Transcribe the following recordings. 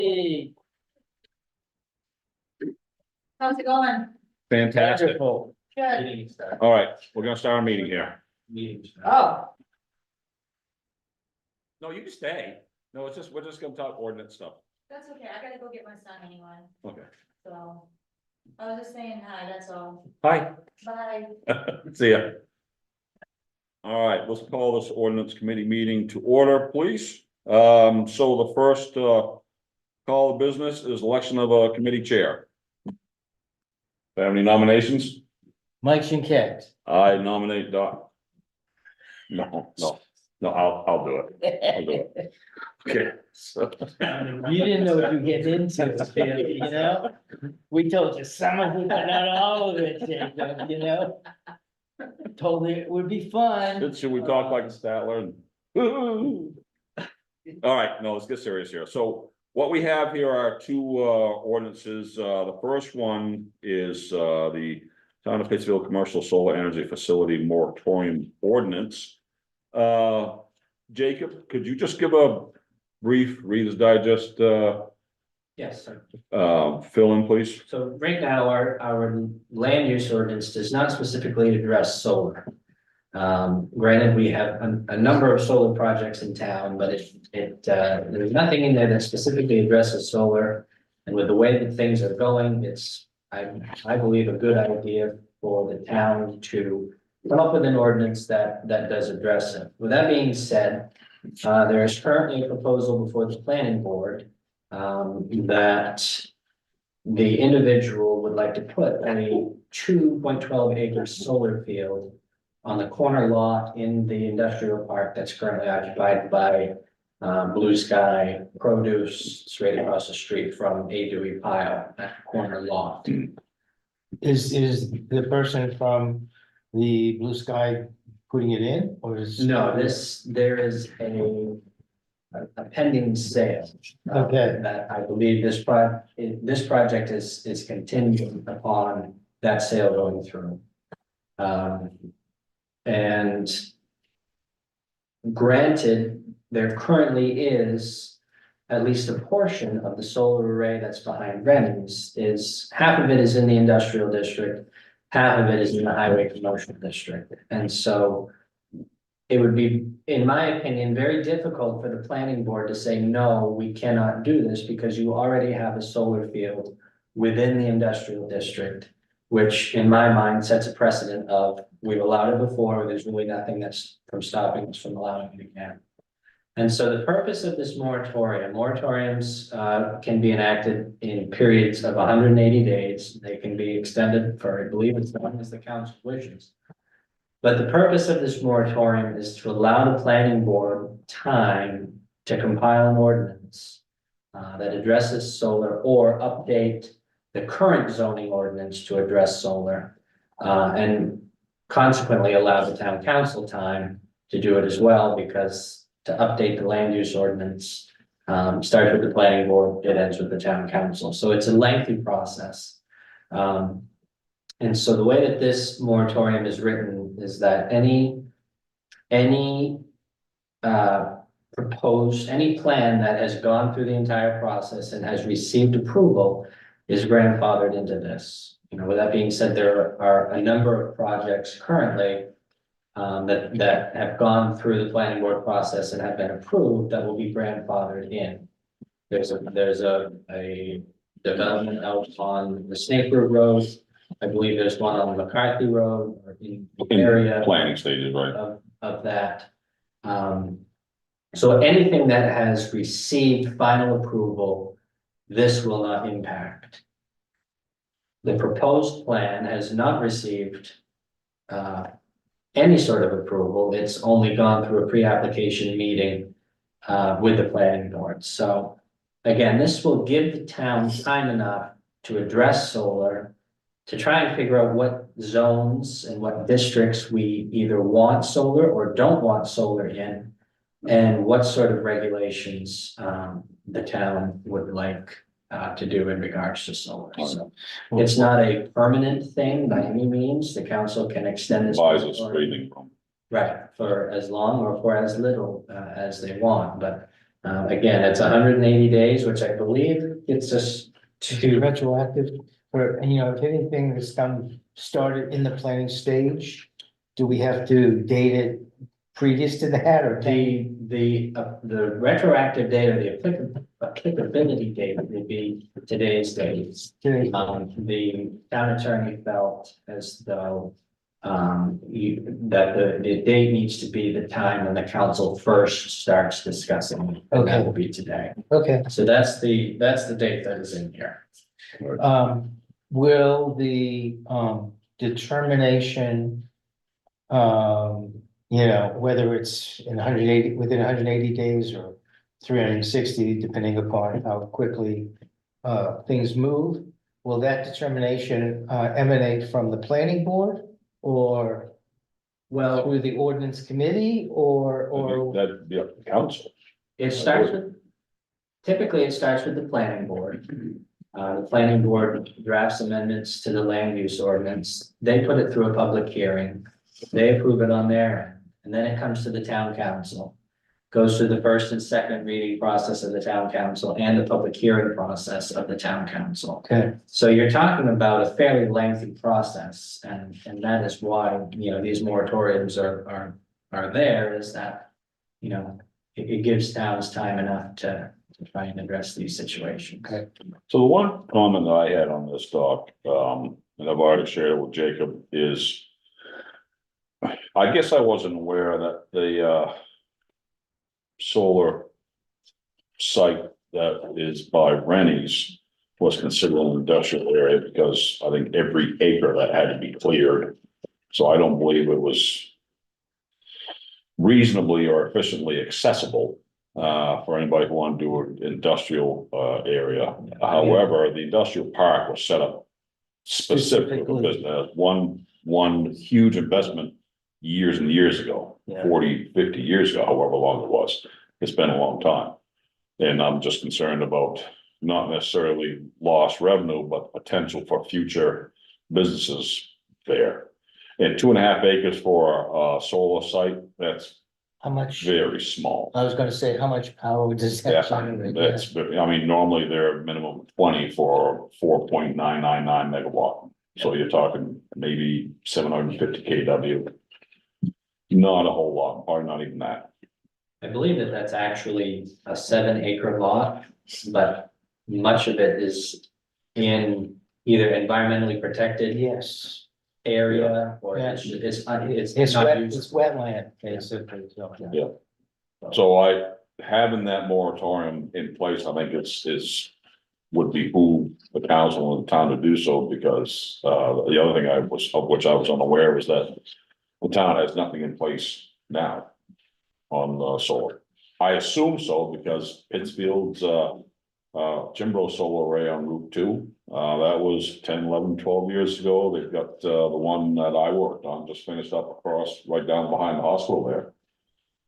Hey, How's it going? Fantastic. wonderful. Good. Meeting start. All right, we're gonna start our meeting here. Meeting start. Oh, No, you can stay. No, we're just gonna talk ordinance stuff. that's okay. I gotta go get my son anyway, Okay. so. I was just saying hi, that's all. Hi. Bye. See ya. All right, let's call this ordinance committee meeting to order, please. So the first, call of business is election of a committee chair. Do you have any nominations? Mike Shinket. I nominate Doc. No, I'll do it. I'll do it. Okay, so. You didn't know what you were getting into, Phil, you know? We told you some of it, but not all of it, Jacob, you know? Told you it would be fun. Should we talk like Statler? All right, no, let's get serious here. So what we have here are two ordinances. The first one is the Town of Pittsfield Commercial Solar Energy Facility Moratorium Ordinance. Jacob, could you just give a brief Reader's Digest Yes, sir. fill in, please? So right now, our land use ordinance does not specifically address solar. Granted, we have a number of solar projects in town, but there's nothing in there that specifically addresses solar. And with the way that things are going, it's, I believe, a good idea for the town to come up with an ordinance that does address it. With that being said, there is currently a proposal before the planning board that the individual would like to put a 2.12 acre solar field on the corner lot in the industrial park that's currently occupied by Blue Sky Produce. It's right across the street from A Dewey Pile, that corner lot. Is the person from the Blue Sky putting it in, or is? No, there is a pending sale. Okay. That I believe this project is contingent upon that sale going through. And granted, there currently is at least a portion of the solar array that's behind Rennie's, is half of it is in the industrial district, half of it is in the highway commercial district. And so it would be, in my opinion, very difficult for the planning board to say, no, we cannot do this because you already have a solar field within the industrial district, which in my mind sets a precedent of, we've allowed it before, there's really nothing that's from stopping us from allowing it again. And so the purpose of this moratoriums can be enacted in periods of 180 days. They can be extended for, I believe, as long as the council wishes. But the purpose of this moratorium is to allow the planning board time to compile an ordinance that addresses solar or update the current zoning ordinance to address solar, and consequently allow the town council time to do it as well, because to update the land use ordinance starts with the planning board, it ends with the town council. So it's a lengthy process. And so the way that this moratorium is written is that any plan that has gone through the entire process and has received approval is grandfathered into this. You know, with that being said, there are a number of projects currently that have gone through the planning board process and have been approved that will be grandfathered in. There's a development out on the Snake Root Road. I believe there's one on McCarthy Road or in the area Planning stages, right? of that. So anything that has received final approval, this will not impact. The proposed plan has not received any sort of approval. It's only gone through a pre-application meeting with the planning board. So again, this will give the town time enough to address solar, to try and figure out what zones and what districts we either want solar or don't want solar in, and what sort of regulations the town would like to do in regards to solar. So it's not a permanent thing by any means. The council can extend this. Advise us reading from. Right, for as long or for as little as they want, but Again, it's 180 days, which I believe gets us to, Retroactive, or, if anything that's started in the planning stage, do we have to date it previous to that or? the retroactive date or the applicability date would be today's date. The town attorney felt as though that the date needs to be the time when the council first starts discussing, and that will be today. Okay, So that's the date that is in here. will the, determination, whether it's in 180, within 180 days or 360, depending upon how quickly, things move, will that determination, emanate from the planning board or Well, through the ordinance committee or? That'd be up to council. it starts with, typically it starts with the planning board. The planning board drafts amendments to the land use ordinance. They put it through a public hearing. They approve it on their end, and then it comes to the town council. Goes through the first and second reading process of the town council and the public hearing process of the town council. Okay, So you're talking about a fairly lengthy process, and that is why, these moratoriums are there, is that, it gives towns time enough to try and address these situations. Okay. So the one comment that I had on this, Doc, and I've already shared it with Jacob, is I guess I wasn't aware that the solar site that is by Rennie's was considered an industrial area because I think every acre that had to be cleared. So I don't believe it was reasonably or efficiently accessible for anybody who wanted to do an industrial area. However, the industrial park was set up specifically for business. One huge investment years and years ago, Yeah. 40, 50 years ago, however long it was. It's been a long time. And I'm just concerned about not necessarily lost revenue, but potential for future businesses there. And 2.5 acres for a solar site, that's how much, very small. I was gonna say, how much power does that generate? Yeah. That's, I mean, normally they're minimum 20 for 4.999 megawatt. So you're talking maybe 750 kW. Not a whole lot, probably not even that. I believe that that's actually a 7 acre lot, but much of it is in either environmentally protected Yes, area or it's it's not wet, used. it's wetland, basically, so. Yeah. So having that moratorium in place, I think would behoove the council and the town to do so, because the other thing of which I was unaware was that the town has nothing in place now on solar. I assume so because Pittsfield's Jimbro solar array on Route 2, that was 10, 11, 12 years ago. They've got the one that I worked on, just finished up across, right down behind the hospital there.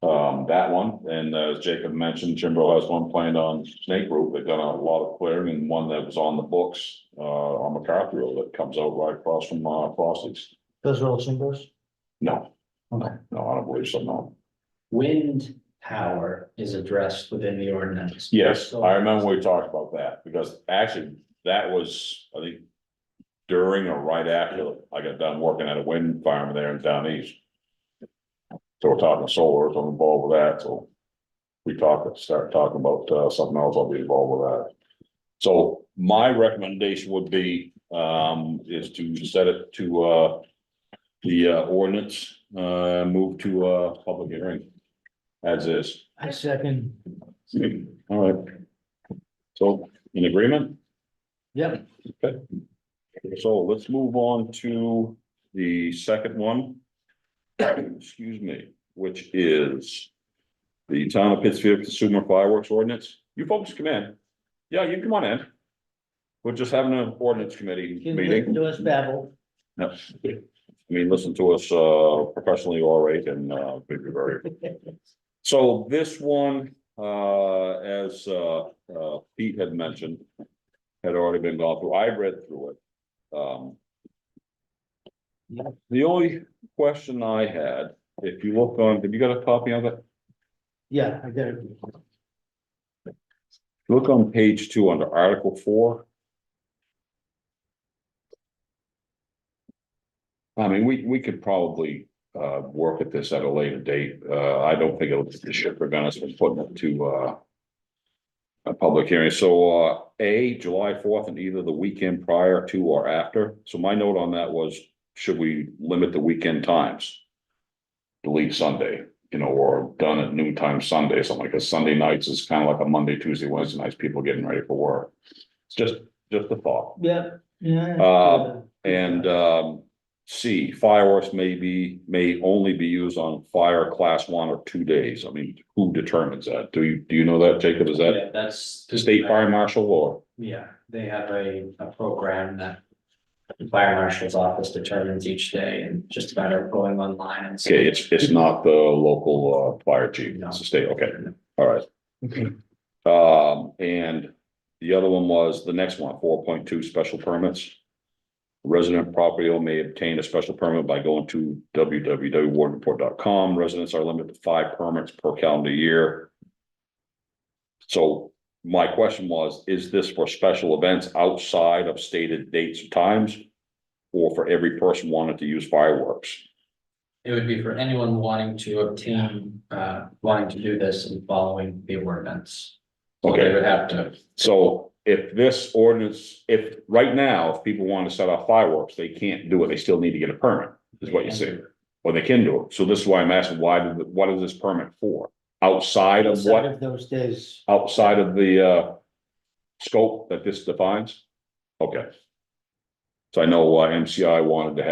That one, and as Jacob mentioned, Jimbro has one planned on Snake Root. They've done a lot of clearing, and one that was on the books on MacArthur Road that comes out right across from Frosty's. Those are all symbols? No, Okay. no, I don't believe so, no. Wind power is addressed within the ordinance. Yes, I remember we talked about that, because actually, that was, I think, during or right after I got done working at a wind farm there in down east. So we're talking solar, so I'm involved with that, so we start talking about something else, I'll be involved with that. So my recommendation would be is to set it to the ordinance, move to a public hearing as is. I second. All right. So in agreement? Yep. Okay. So let's move on to the second one. Excuse me, which is the town of Pittsfield Consumer Fireworks Ordinance. You folks come in. Yeah, you come on in. We're just having an ordinance committee meeting. Do us babble. Yep. I mean, listen to us professionally orate and be very. So this one, as Pete had mentioned, had already been gone through. I read through it. The only question I had, if you look on, have you got a copy of it? Yeah, I got it. Look on page 2 under Article 4. I mean, we could probably work at this at a later date. I don't think it should prevent us from putting it to a public hearing. So July 4th and either the weekend prior to or after. So my note on that was, should we limit the weekend times? Delete Sunday, or done at noontime Sunday, something like that. Sunday nights is kind of like a Monday, Tuesday, Wednesday nights, people getting ready for work. It's just a thought. Yeah, yeah. And C, fireworks may only be used on fire class 1 or 2 days. I mean, who determines that? Do you know that, Jacob? Is that Yeah, that's. the state fire marshal or? Yeah, they have a program that the fire marshal's office determines each day, and just a matter of going online and. Okay, it's not the local fire chief, it's the state, okay, all right. Okay. And the other one was the next one, 4.2 special permits. Resident property owner may obtain a special permit by going to www.wardreport.com. Residents are limited to 5 permits per calendar year. So my question was, is this for special events outside of stated dates or times? Or for every person wanting to use fireworks? It would be for anyone wanting to obtain, wanting to do this and following the ordinance. So Okay. they would have to. So if this ordinance, if right now, if people want to set off fireworks, they can't do it, they still need to get a permit, is what you say. Or they can do it, so this is why I'm asking, what is this permit for? Outside of Outside what, of those days. outside of the scope that this defines? Okay. So I know MCI wanted to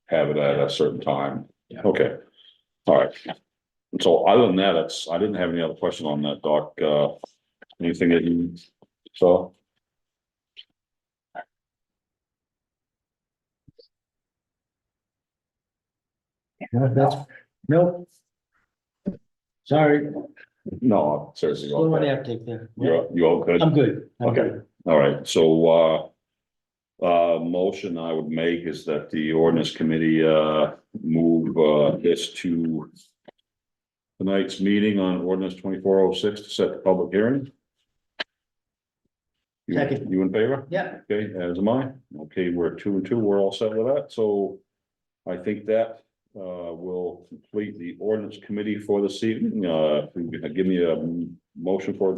have it at a certain time. Yeah. Okay. All right. So other than that, I didn't have any other question on that, Doc. Anything that you saw? Nope. Sorry, No, seriously. slow on the uptake there. You all good? I'm good. I'm Okay. good. All right, so motion I would make is that the ordinance committee move this to tonight's meeting on ordinance 2406 to set the public hearing. Second. You in favor? Yeah. Okay, as am I. Okay, we're 2 and 2. We're all set with that. So I think that will complete the ordinance committee for this evening. Give me a motion for